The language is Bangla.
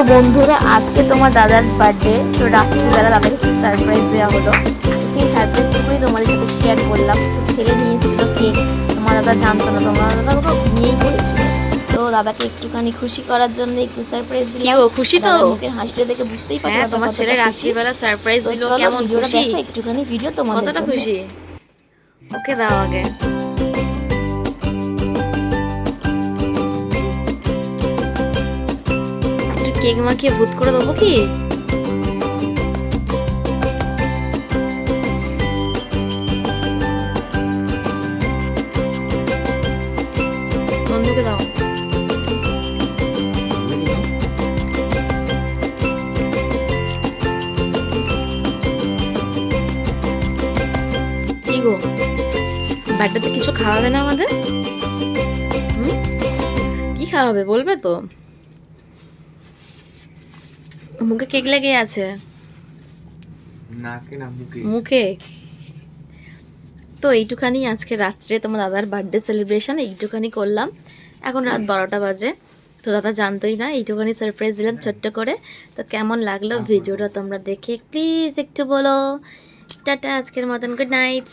বন্ধুরা, আজকে তোমার দাদার বার্থডে, তো রাত্রিবেলা দাদাকে সারপ্রাইজ দেওয়া হলো। সেই সারপ্রাইজটুকুই তোমাদের সাথে শেয়ার করলাম। ছেলে নিয়ে এসেছিলো কেক, তোমার দাদা জানতো না, তোমার দাদা ওকে নিয়েই করেছিল। তো দাদাকে একটুখানি খুশি করার জন্য একটু সারপ্রাইজ দিলাম। খুশি তো? মুখের হাসিটা দেখে বুঝতেই পারছো তোমার ছেলে রাত্রিবেলা সারপ্রাইজ দিল, কেমন খুশি? একটুখানি ভিডিও তোমাদের কতটা খুশি ওকে দাও আগে। কেক মাখিয়ে ভূত করে দেবো কি? বন্ধুকে দাও। কি গো, বার্থডেতে কিছু খাওয়াবে না আমাদের? কি খাওয়াবে বলবে তো? মুখে কেক লেগে আছে, মুখে। তো এইটুখানি আজকে রাত্রে তোমার দাদার বার্থডে সেলিব্রেশন এইটুখানি করলাম। এখন রাত 12টা বাজে। তো দাদা জানতোই না, এইটুখানি সারপ্রাইজ দিলাম ছোট্ট করে। তো কেমন লাগলো ভিডিওটা তোমরা দেখে প্লিজ একটু বলো। টাটা, আজকের মতন গুড নাইট।